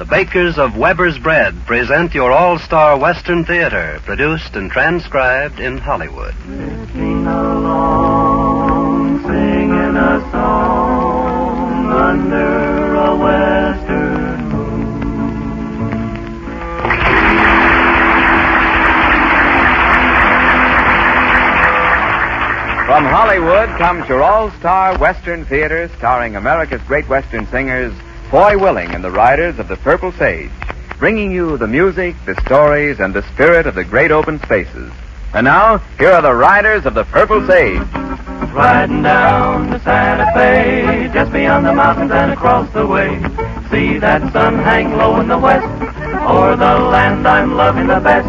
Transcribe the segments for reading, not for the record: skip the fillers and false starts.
bakers of Weber's Bread present your all-star Western theater, produced and transcribed in Hollywood. Sitting alone, singing a song under a western moon. From Hollywood comes your all-star Western theater starring America's great Western singers, Foy Willing and the Riders of the Purple Sage, bringing you the music, the stories, and the spirit of the great open spaces. And now, here are the Riders of the Purple Sage. Riding down the Santa Fe, just beyond the mountains and across the way. See that sun hang low in the west, o'er the land I'm loving the best.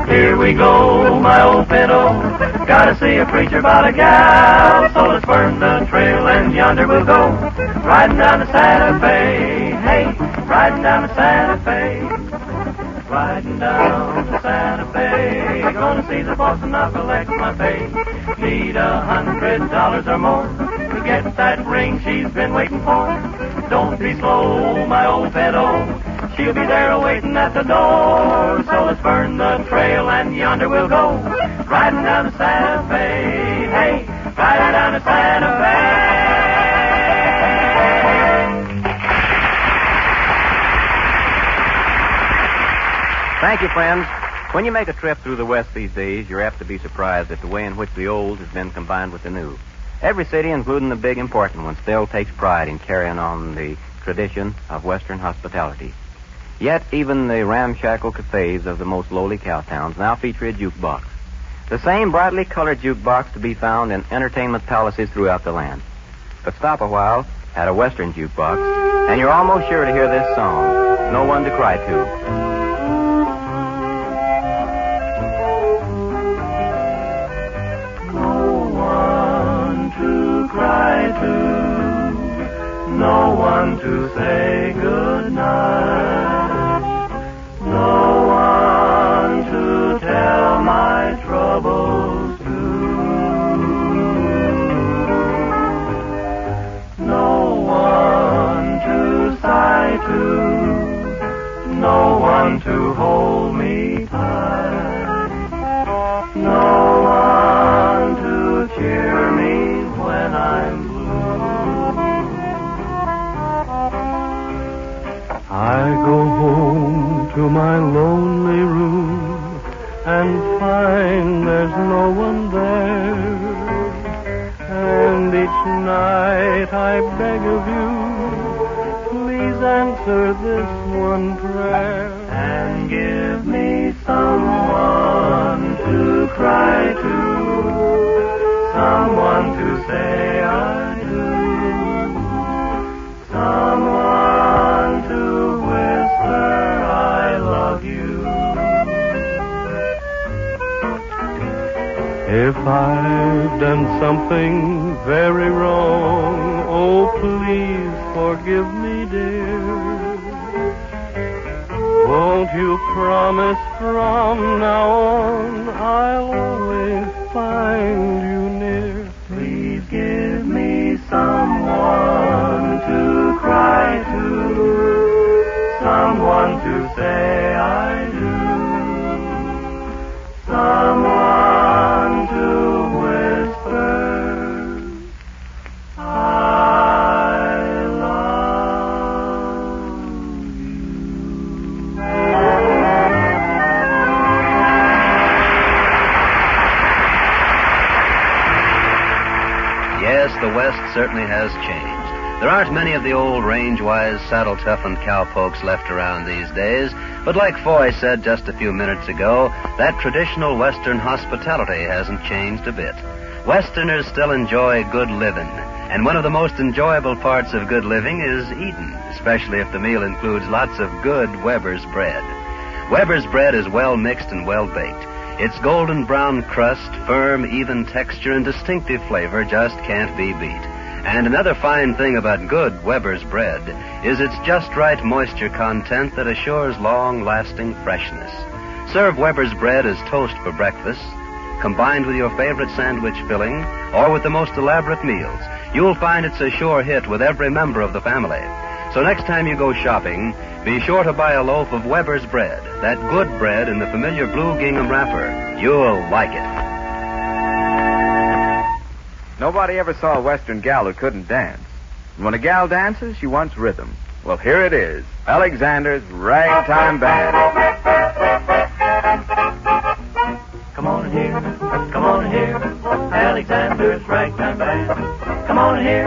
Here we go, my old fiddle, gotta see a preacher about a gal. So let's burn the trail and yonder we'll go, riding down the Santa Fe. Hey, riding down the Santa Fe. Riding down the Santa Fe, gonna see the boss and I'll collect my pay. Need $100 or more to get that ring she's been waiting for. Don't be slow, my old fiddle, she'll be there waiting at the door. So let's burn the trail and yonder we'll go, riding down the Santa Fe. Hey, riding down the Santa Fe. Thank you, friends. When you make a trip through the West these days, you're apt to be surprised at the way in which the old has been combined with the new. Every city, including the big important one, still takes pride in carrying on the tradition of Western hospitality. Yet, even the ramshackle cafes of the most lowly cowtowns now feature a jukebox. The same brightly colored jukebox to be found in entertainment palaces throughout the land. But stop a while at a Western jukebox, and you're almost sure to hear this song, No One to Cry To. No one to say good night. No one to tell my troubles to. No one to sigh to. No one to hold me tight. No one to cheer me when I'm blue. I go home to my lonely room and find there's no one there. And each night I beg of you, please answer this one prayer. And give me someone to cry to, someone to say I do, someone to whisper I love you. If I've done something very wrong, oh please forgive me, dear. Won't you promise from now on I'll always find you near? Please give me someone to cry to, someone to say I do, someone to whisper I love you. Yes, the West certainly has changed. There aren't many of the old range-wise, saddle-toughened cowpokes left around these days, but like Foy said just a few minutes ago, that traditional Western hospitality hasn't changed a bit. Westerners still enjoy good living, and one of the most enjoyable parts of good living is eating, especially if the meal includes lots of good Weber's bread. Weber's bread is well mixed and well baked. Its golden brown crust, firm, even texture, and distinctive flavor just can't be beat. And another fine thing about good Weber's bread is its just right moisture content that assures long-lasting freshness. Serve Weber's bread as toast for breakfast, combined with your favorite sandwich filling, or with the most elaborate meals. You'll find it's a sure hit with every member of the family. So next time you go shopping, be sure to buy a loaf of Weber's bread, that good bread in the familiar blue gingham wrapper. You'll like it. Nobody ever saw a Western gal who couldn't dance. And when a gal dances, she wants rhythm. Well, here it is, Alexander's Ragtime Band. Come on here, Alexander's Ragtime Band. Come on here,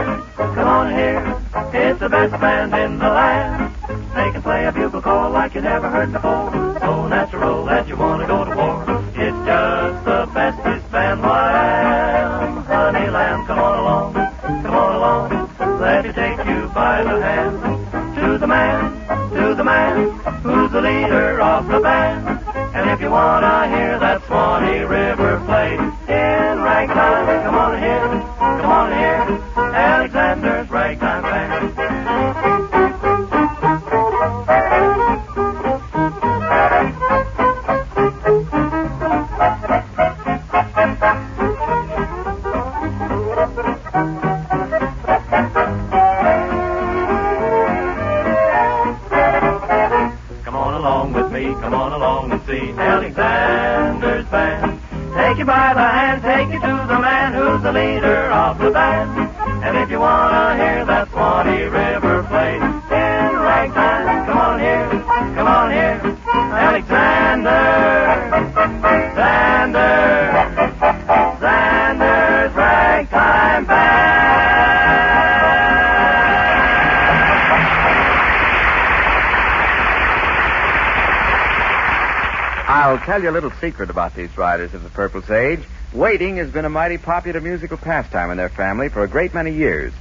it's the best band in the land. They can play a bugle call like you never heard before, so natural that you want to go to war. It's just the bestest band, lamb, honey lamb. Come on along, let me take you by the hand to the man, who's the leader of the band. And if you want to hear that Swanee River play in ragtime, come on here, Alexander's Ragtime Band. Come on along and see Alexander's Band. Take you by the hand, take you to the man who's the leader of the band. And if you want to hear that Swanee River play in ragtime, come on here, Xander's Ragtime Band. I'll tell you a little secret about these riders of the Purple Sage. Waiting has been a mighty popular musical pastime in their family for a great many years.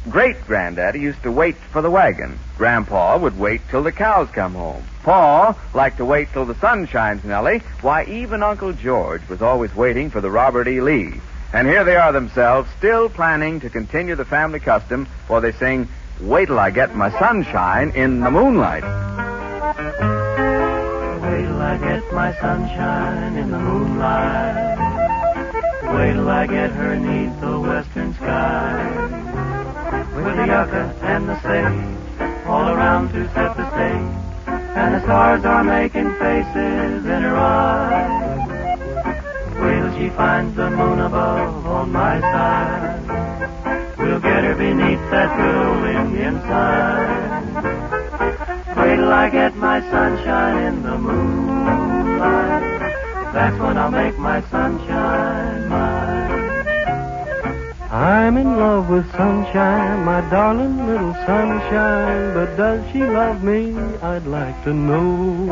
Great-granddaddy used to wait for the wagon. Grandpa would wait till the cows come home. Pa liked to wait till the sun shines, Nellie. Why, even Uncle George was always waiting for the Robert E. Lee. And here they are themselves, still planning to continue the family custom, for they sing, "Wait till I get my sunshine in the moonlight." Wait till I get my sunshine in the moonlight. Wait till I get her 'neath the western sky. With the yucca and the sage all around to set the stage, and the stars are making faces in her eyes. Wait till she finds the moon above on my side. We'll get her beneath that good old Indian sign. Wait till I get my sunshine in the moonlight. That's when I'll make my sunshine mine. I'm in love with sunshine, my darling little sunshine. But does she love me? I'd like to know.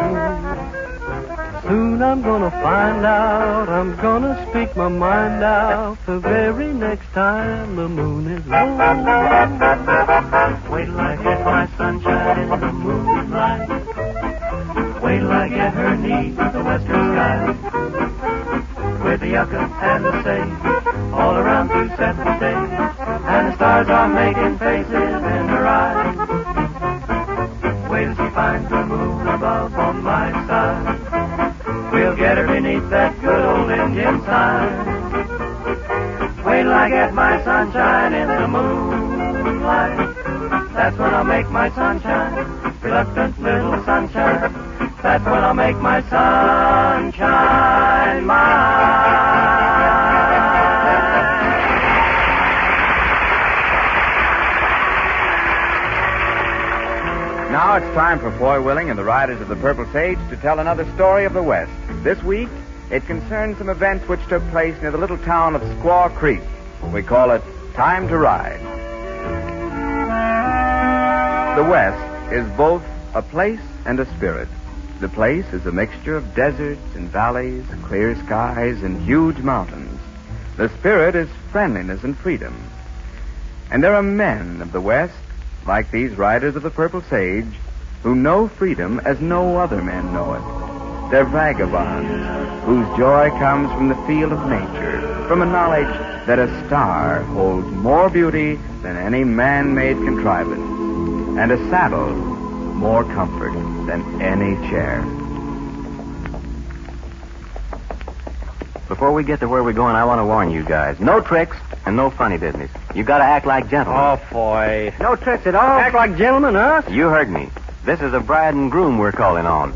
Soon I'm gonna find out. I'm gonna speak my mind out the very next time the moon is low. Wait till I get my sunshine in the moonlight. Wait till I get her 'neath the western sky. With the yucca and the sage all around to set the stage, and the stars are making faces in her eyes. Wait till she finds the moon above on my side. We'll get her beneath that good old Indian sign. Wait till I get my sunshine in the moonlight. That's when I'll make my sunshine, reluctant little sunshine. That's when I'll make my sunshine mine. Now it's time for Foy Willing and the Riders of the Purple Sage to tell another story of the West. This week, it concerns some events which took place near the little town of Squaw Creek. We call it Time to Ride. The West is both a place and a spirit. The place is a mixture of deserts and valleys, clear skies and huge mountains. The spirit is friendliness and freedom. And there are men of the West, like these riders of the Purple Sage, who know freedom as no other men know it. They're vagabonds whose joy comes from the feel of nature, from a knowledge that a star holds more beauty than any man-made contrivance, and a saddle more comfort than any chair. Before we get to where we're going, I want to warn you guys. No tricks and no funny business. You got to act like gentlemen. Oh, boy. No tricks at all. Act like gentlemen, huh? You heard me. This is a bride and groom we're calling on.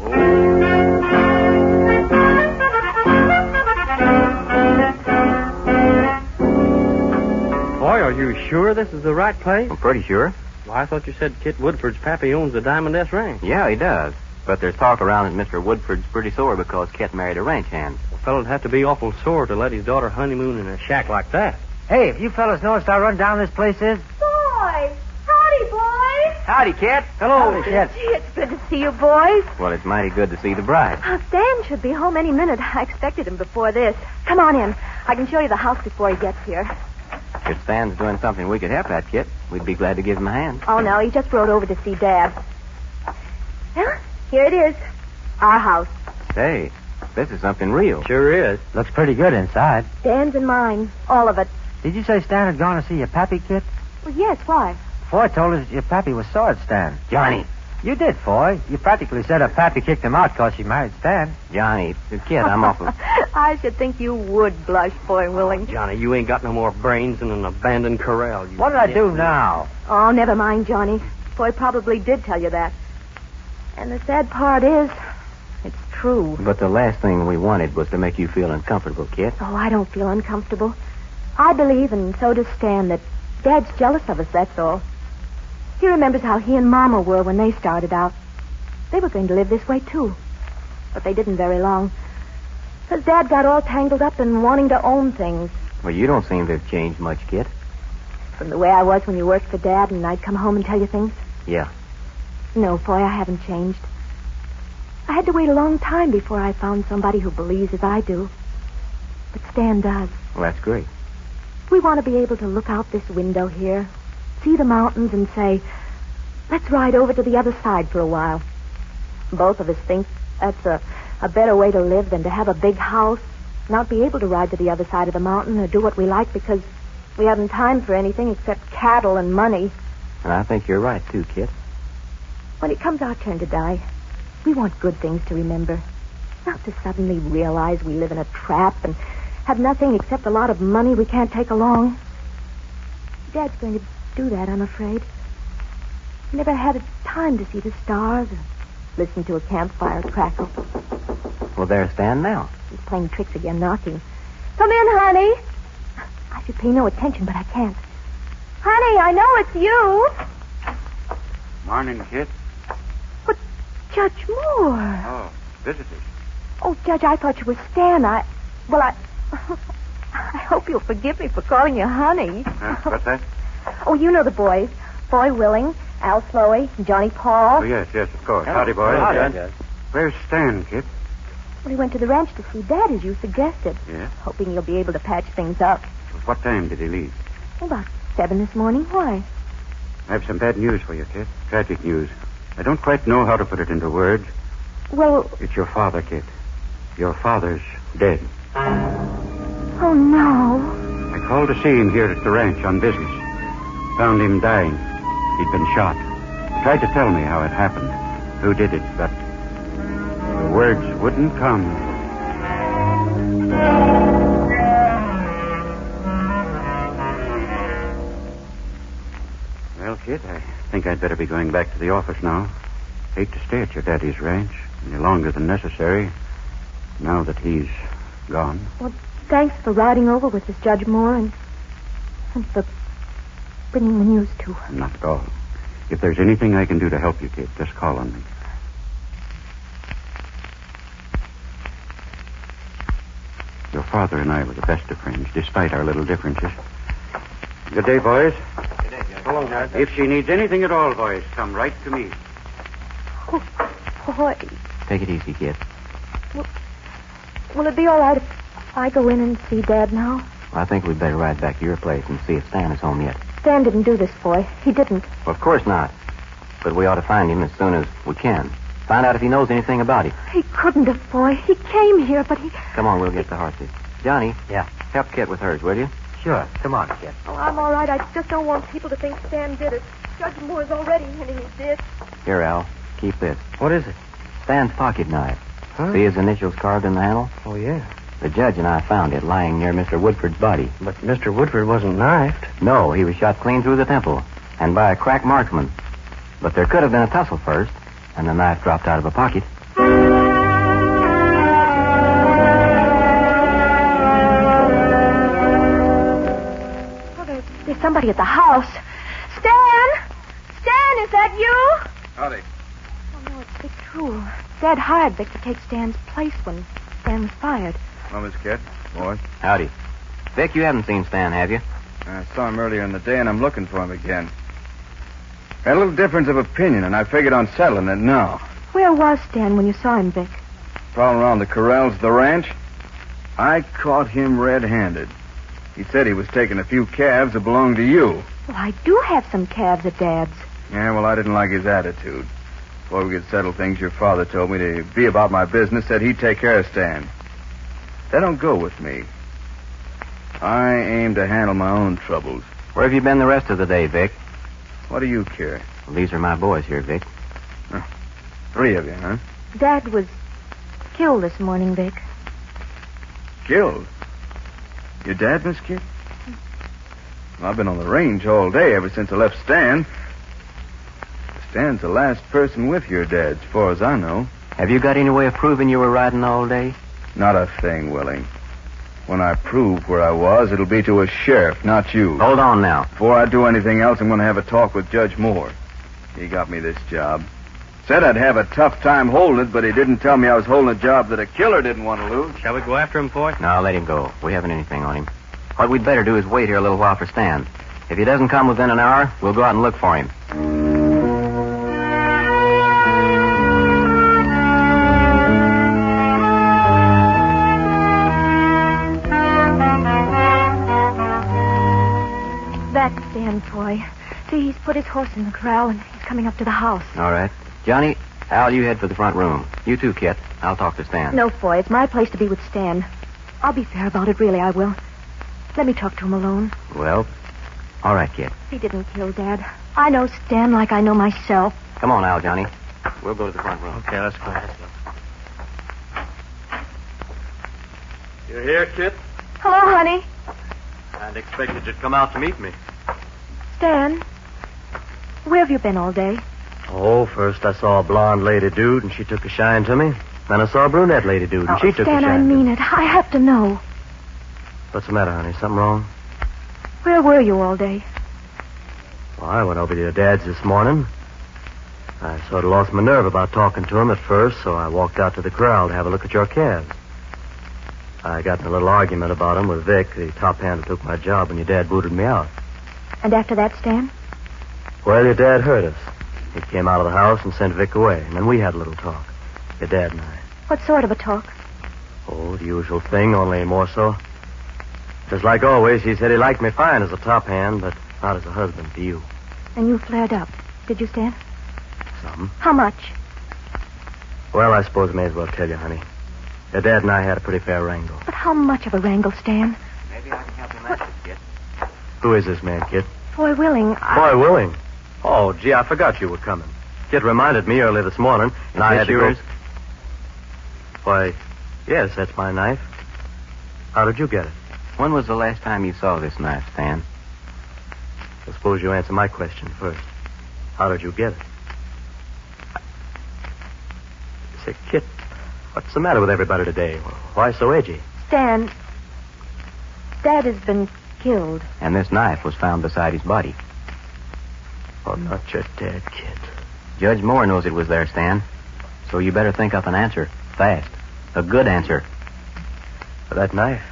Boy, are you sure this is the right place? I'm pretty sure. Well, I thought you said Kit Woodford's pappy owns the Diamond S Ranch. Yeah, he does. But there's talk around that Mr. Woodford's pretty sore because Kit married a ranch hand. A fellow'd have to be awful sore to let his daughter honeymoon in a shack like that. Hey, if you fellas noticed how run down this place is? Boys! Howdy, boys! Howdy, Kit. Hello, Kit. Gee, it's good to see you, boys. Well, it's mighty good to see the bride. Stan should be home any minute. I expected him before this. Come on in. I can show you the house before he gets here. If Stan's doing something we could help at, Kit, we'd be glad to give him a hand. Oh, no, he just rode over to see Dad. Well, here it is. Our house. Say, this is something real. Sure is. Looks pretty good inside. Dan's and mine. All of it. Did you say Stan had gone to see your pappy, Kit? Well, yes, why? Foy told us your pappy was sore at Stan. Johnny. You did, Foy. You practically said her pappy kicked him out because she married Stan. Johnny, Kit, I'm awful. I should think you would blush, Boy Willing. Johnny, you ain't got no more brains than an abandoned corral. What did I do now? Oh, never mind, Johnny. Boy probably did tell you that. And the sad part is, it's true. But the last thing we wanted was to make you feel uncomfortable, Kit. Oh, I don't feel uncomfortable. I believe, and so does Stan, that Dad's jealous of us, that's all. He remembers how he and Mama were when they started out. They were going to live this way, too. But they didn't very long. Because Dad got all tangled up in wanting to own things. Well, you don't seem to have changed much, Kit. From the way I was when you worked for Dad and I'd come home and tell you things. Yeah. No, boy, I haven't changed. I had to wait a long time before I found somebody who believes as I do. But Stan does. Well, that's great. We want to be able to look out this window here, see the mountains, and say, let's ride over to the other side for a while. Both of us think that's a better way to live than to have a big house, not be able to ride to the other side of the mountain or do what we like because we haven't time for anything except cattle and money. And I think you're right, too, Kit. When it comes our turn to die, we want good things to remember, not to suddenly realize we live in a trap and have nothing except a lot of money we can't take along. Dad's going to do that, I'm afraid. He never had a time to see the stars or listen to a campfire crackle. Well, there's Stan now. He's playing tricks again, knocking. Come in, honey. I should pay no attention, but I can't. Honey, I know it's you. Morning, Kit. But, Judge Moore. Oh, visitors. Oh, Judge, I thought you were Stan. I hope you'll forgive me for calling you honey. What's that? Oh, you know the boys. Boy Willing, Al Slowey, Johnny Paul. Oh, yes, of course. Howdy, boys. Howdy. Where's Stan, Kit? Well, he went to the ranch to see Dad, as you suggested. Yes? Hoping you'll be able to patch things up. What time did he leave? About 7 this morning. Why? I have some bad news for you, Kit. Tragic news. I don't quite know how to put it into words. Well, It's your father, Kit. Your father's dead. oh, no. I called to see him here at the ranch on business. Found him dying. He'd been shot. He tried to tell me how it happened, who did it, but the words wouldn't come. Well, Kit, I think I'd better be going back to the office now. Hate to stay at your daddy's ranch any longer than necessary, now that he's gone. Well, thanks for riding over with us, Judge Moore, and for bringing the news to her. Not at all. If there's anything I can do to help you, Kit, just call on me. Your father and I were the best of friends, despite our little differences. Good day, boys. Good day, Judge. Hello, Judge. If she needs anything at all, boys, come right to me. Oh, boy. Take it easy, Kit. Will it be all right if I go in and see Dad now? I think we'd better ride back to your place and see if Stan is home yet. Stan didn't do this, boy. He didn't. Well, of course not. But we ought to find him as soon as we can. Find out if he knows anything about it. He couldn't have, boy. He came here, but he... Come on, we'll get the horses. Johnny. Yeah. Help Kit with hers, will you? Sure. Come on, Kit. Oh, I'm all right. I just don't want people to think Stan did it. Judge Moore's already hinting he did. Here, Al. Keep this. What is it? Stan's pocket knife. Huh? See his initials carved in the handle? Oh, yeah. The judge and I found it lying near Mr. Woodford's body. But Mr. Woodford wasn't knifed. No, he was shot clean through the temple, and by a crack marksman. But there could have been a tussle first, And the knife dropped out of a pocket. Oh, there's somebody at the house. Stan! Stan, is that you? Howdy. Oh, no, it's Vic True. Dad hired Vic to take Stan's place when Stan was fired. Well, Miss Kit. Boy. Howdy. Vic, you haven't seen Stan, have you? I saw him earlier in the day, and I'm looking for him again. Had a little difference of opinion, and I figured on settling it now. Where was Stan when you saw him, Vic? Prowling around the corrals of the ranch. I caught him red-handed. He said he was taking a few calves that belonged to you. Well, I do have some calves at Dad's. Yeah, well, I didn't like his attitude. Before we could settle things, your father told me to be about my business, said he'd take care of Stan. That don't go with me. I aim to handle my own troubles. Where have you been the rest of the day, Vic? What do you care? Well, these are my boys here, Vic. 3 of you, huh? Dad was killed this morning, Vic. Killed? Your dad, Miss Kit? Well, I've been on the range all day ever since I left Stan. Stan's the last person with your dad, as far as I know. Have you got any way of proving you were riding all day? Not a thing, Willie. When I prove where I was, it'll be to a sheriff, not you. Hold on now. Before I do anything else, I'm going to have a talk with Judge Moore. He got me this job. Said I'd have a tough time holding it, but he didn't tell me I was holding a job that a killer didn't want to lose. Shall we go after him, Foy? No, let him go. We haven't anything on him. What we'd better do is wait here a little while for Stan. If he doesn't come within an hour, we'll go out and look for him. That's Stan, Foy. See, he's put his horse in the corral and he's coming up to the house. All right. Johnny, Al, you head for the front room. You too, Kit. I'll talk to Stan. No, Foy, it's my place to be with Stan. I'll be fair about it, really, I will. Let me talk to him alone. Well, all right, Kit. He didn't kill Dad. I know Stan like I know myself. Come on, Al, Johnny. We'll go to the front room. Okay, let's go. You here, Kit? Hello, honey. I'd expected you'd come out to meet me. Stan, where have you been all day? Oh, first I saw a blonde lady dude, and she took a shine to me. Then I saw a brunette lady dude, and she took a Stan, shine I to me. mean it. I have to know. What's the matter, honey? Something wrong? Where were you all day? Well, I went over to your dad's this morning. I sort of lost my nerve about talking to him at first, so I walked out to the corral to have a look at your calves. I got in a little argument about him with Vic, the top hand who took my job when your dad booted me out. And after that, Stan? Well, your dad hurt us. He came out of the house and sent Vic away, and then we had a little talk. Your dad and I. What sort of a talk? Oh, the usual thing, only more so. Just like always, he said he liked me fine as a top hand, but not as a husband to you. And you flared up. Did you, Stan? Some. How much? Well, I suppose I may as well tell you, honey. Your dad and I had a pretty fair wrangle. But how much of a wrangle, Stan? Maybe I can help him out, Kit. Who is this man, Kit? Foy Willing, Boy, Willing. Oh, gee, I forgot you were coming. Kit reminded me early this morning, and I had to yours? go... Why, yes, that's my knife. How did you get it? When was the last time you saw this knife, Stan? I suppose you answer my question first. How did you get it? Say, Kit, what's the matter with everybody today? Why so edgy? Stan, Dad has been killed. And this knife was found beside his body. Oh, not your dad, Kit. Judge Moore knows it was there, Stan. So you better think up an answer. Fast. A good answer. For that knife?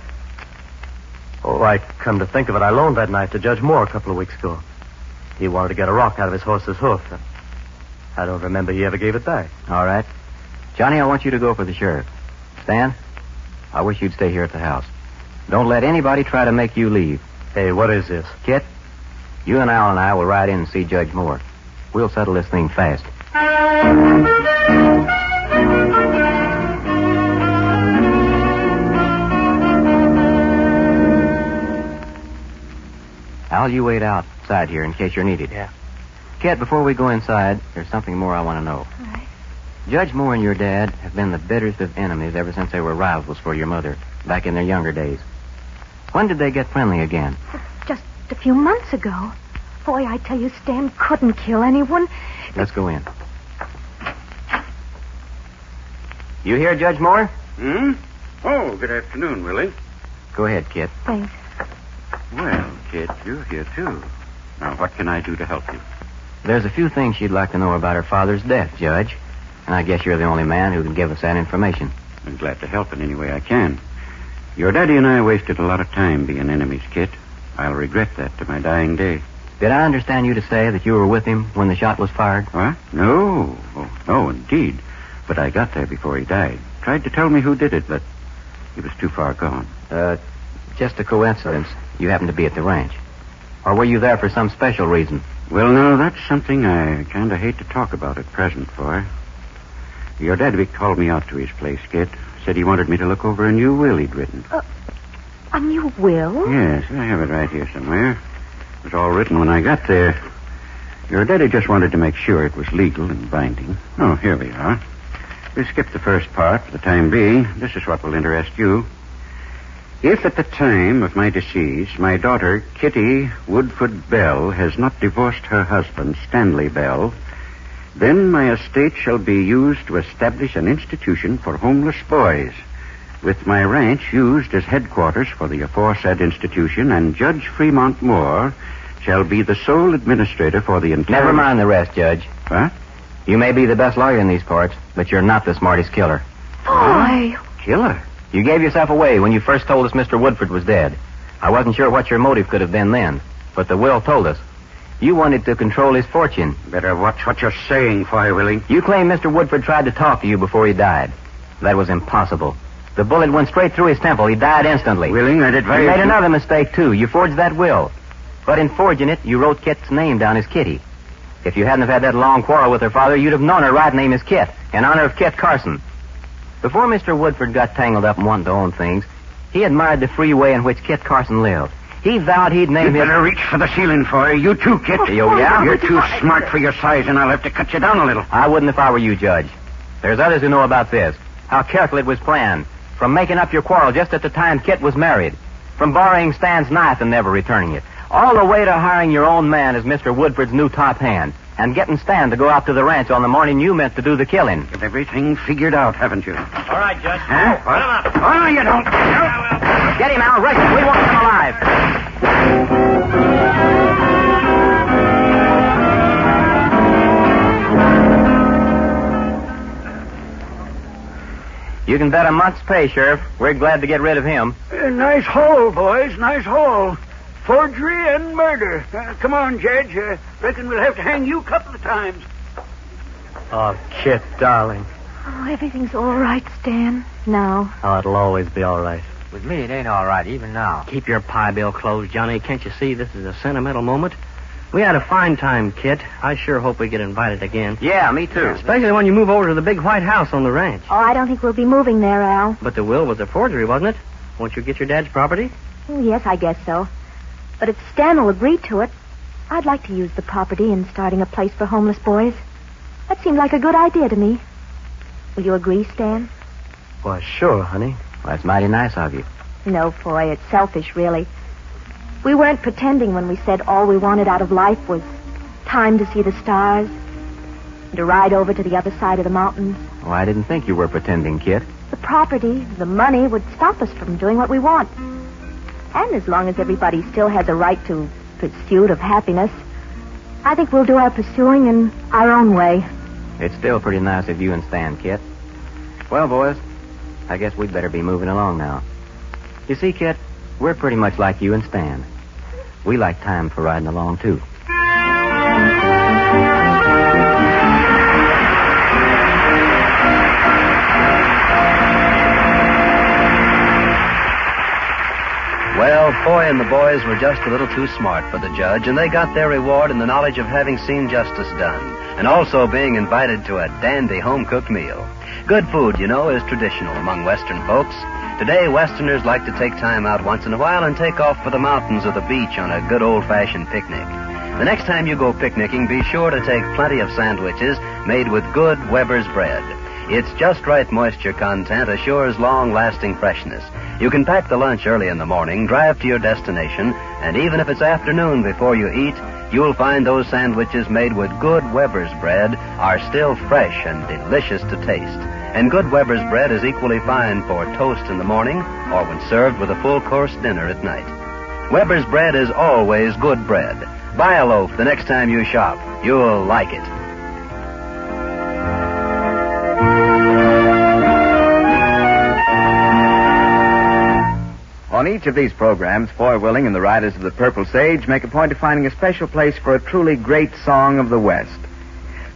Oh, I come to think of it, I loaned that knife to Judge Moore a couple of weeks ago. He wanted to get a rock out of his horse's hoof. I don't remember he ever gave it back. All right. Johnny, I want you to go for the sheriff. Stan, I wish you'd stay here at the house. Don't let anybody try to make you leave. Hey, what is this? Kit, you and Al and I will ride in and see Judge Moore. We'll settle this thing fast. Al, you wait outside here in case you're needed. Yeah. Kit, before we go inside, there's something more I want to know. All right. Judge Moore and your dad have been the bitterest of enemies ever since they were rivals for your mother, back in their younger days. When did they get friendly again? Just a few months ago. Boy, I tell you, Stan couldn't kill anyone. Let's go in. You here, Judge Moore? Hmm? Oh, good afternoon, Willie. Go ahead, Kit. Thanks. Well, kid, you're here, too. Now, what can I do to help you? There's a few things she'd like to know about her father's death, Judge. And I guess you're the only man who can give us that information. I'm glad to help in any way I can. Your daddy and I wasted a lot of time being enemies, Kit. I'll regret that to my dying day. Did I understand you to say that you were with him when the shot was fired? What? No. Oh, no, indeed. But I got there before he died. Tried to tell me who did it, but he was too far gone. Just a coincidence. You happened to be at the ranch. Or were you there for some special reason? Well, no, that's something I kind of hate to talk about at present, for. Your daddy called me out to his place, Kit. Said he wanted me to look over a new will he'd written. A new will? Yes, I have it right here somewhere. It was all written when I got there. Your daddy just wanted to make sure it was legal and binding. Oh, here we are. We'll skip the first part for the time being. This is what will interest you. If at the time of my decease, my daughter, Kitty Woodford Bell, has not divorced her husband, Stanley Bell, then my estate shall be used to establish an institution for homeless boys, with my ranch used as headquarters for the aforesaid institution, and Judge Fremont Moore shall be the sole administrator for the entire... Never mind the rest, Judge. What? You may be the best lawyer in these parts, but you're not the smartest killer. Boy. Killer? You gave yourself away when you first told us Mr. Woodford was dead. I wasn't sure what your motive could have been then, but the will told us. You wanted to control his fortune. Better watch what you're saying, Foy Willie. You claim Mr. Woodford tried to talk to you before he died. That was impossible. The bullet went straight through his temple. He died instantly. Willie, I'd advise you made another mistake, too. You forged that will. But in forging it, you wrote Kit's name down as Kitty. If you hadn't have had that long quarrel with her father, you'd have known her right name is Kit, in honor of Kit Carson. Before Mr. Woodford got tangled up and wanted to own things, he admired the free way in which Kit Carson lived. He vowed he'd name his... better reach for the ceiling, Foy. You too, Kit. Oh, yeah? You're too smart for your size, and I'll have to cut you down a little. I wouldn't if I were you, Judge. There's others who know about this. How carefully it was planned. From making up your quarrel just at the time Kit was married. From borrowing Stan's knife and never returning it. All the way to hiring your own man as Mr. Woodford's new top hand. And getting Stan to go out to the ranch on the morning you meant to do the killing. You've everything figured out, haven't you? All right, Judge. Huh? Put him up. Oh, no, you don't. Get him, Al. Rush him. We want him alive. You can bet a month's pay, Sheriff. We're glad to get rid of him. Nice haul, boys. Nice haul. Forgery and murder. Come on, Judge. Reckon we'll have to hang you a couple of times. Oh, Kit, darling. Oh, everything's all right, Stan. Now. Oh, it'll always be all right. With me, it ain't all right, even now. Keep your pie bill closed, Johnny. Can't you see this is a sentimental moment? We had a fine time, Kit. I sure hope we get invited again. Yeah, me too. Especially when you move over to the big white house on the ranch. Oh, I don't think we'll be moving there, Al. But the will was a forgery, wasn't it? Won't you get your dad's property? Oh, yes, I guess so. But if Stan will agree to it, I'd like to use the property in starting a place for homeless boys. That seemed like a good idea to me. Will you agree, Stan? Why, sure, honey. Well, that's mighty nice of you. No, Foy, it's selfish, really. We weren't pretending when we said all we wanted out of life was time to see the stars and to ride over to the other side of the mountains. Oh, I didn't think you were pretending, Kit. The property, the money would stop us from doing what we want. And as long as everybody still has a right to pursuit of happiness, I think we'll do our pursuing in our own way. It's still pretty nice of you and Stan, Kit. Well, boys, I guess we'd better be moving along now. You see, Kit, we're pretty much like you and Stan. We like time for riding along, too. Well, Foy and the boys were just a little too smart for the judge, and they got their reward in the knowledge of having seen justice done, and also being invited to a dandy home-cooked meal. Good food, you know, is traditional among Western folks. Today, Westerners like to take time out once in a while and take off for the mountains or the beach on a good old-fashioned picnic. The next time you go picnicking, be sure to take plenty of sandwiches made with good Weber's bread. Its just right moisture content assures long-lasting freshness. You can pack the lunch early in the morning, drive to your destination, and even if it's afternoon before you eat, you'll find those sandwiches made with good Weber's bread are still fresh and delicious to taste. And good Weber's bread is equally fine for toast in the morning or when served with a full-course dinner at night. Weber's bread is always good bread. Buy a loaf the next time you shop. You'll like it. On each of these programs, Foy Willing and the Riders of the Purple Sage make a point of finding a special place for a truly great song of the West.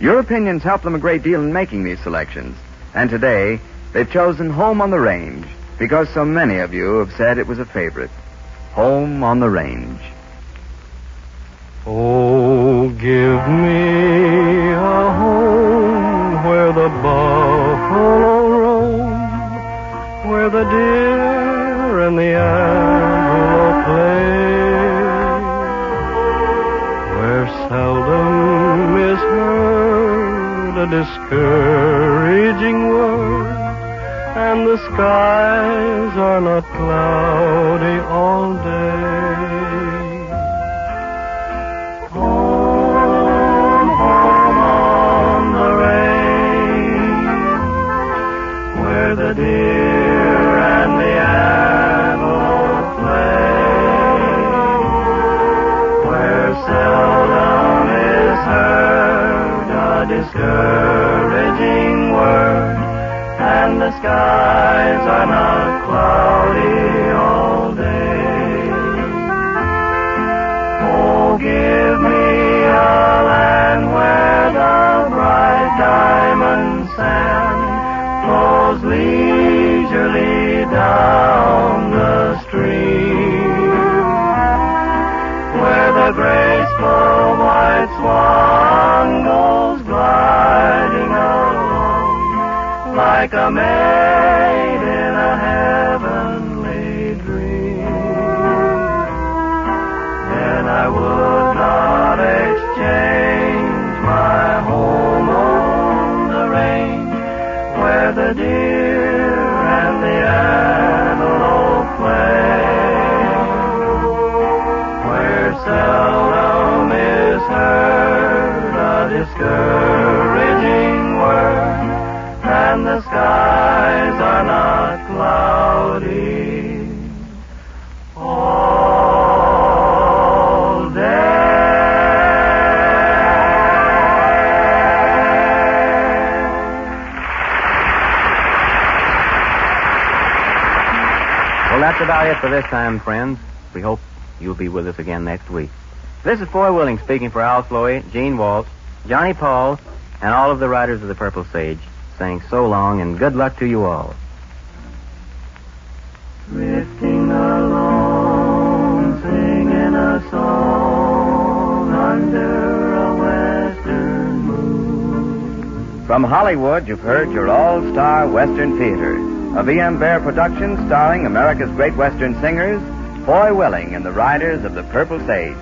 Your opinions help them a great deal in making these selections. And today, they've chosen Home on the Range because so many of you have said it was a favorite. Home on the Range. Oh, give me a home where the buffalo roam, where the deer and the antelope play, where seldom is heard a discouraging word, and the skies are not cloudy all day. Home, home on the range, where the deer and the antelope play, where seldom is heard a discouraging word, and the skies are not cloudy all day. Oh, give me a land where the bright diamond sand flows leisurely down the stream, where the graceful white swan goes gliding along like a maid in a heavenly dream. And I would not exchange my home on the range, where the deer and the antelope play, where seldom is heard a discouraging word, and the skies are not cloudy all day. Well, that's about it for this time, friends. We hope you'll be with us again next week. This is Foy Willing speaking for Al Sloey, Gene Waltz, Johnny Paul, and all of the Riders of the Purple Sage, saying so long and good luck to you all. Drifting along, singing a song under a western moon. From Hollywood, you've heard your all-star Western Theater, a V.M. Bear production starring America's great Western singers, Foy Willing and the Riders of the Purple Sage.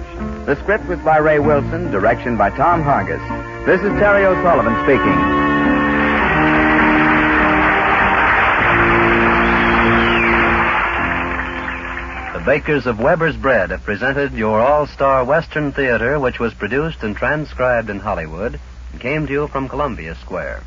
The script was by Ray Wilson, direction by Tom Hargis. This is Terry O'Sullivan speaking. The bakers of Weber's Bread have presented your all-star Western Theater, which was produced and transcribed in Hollywood and came to you from Columbia Square.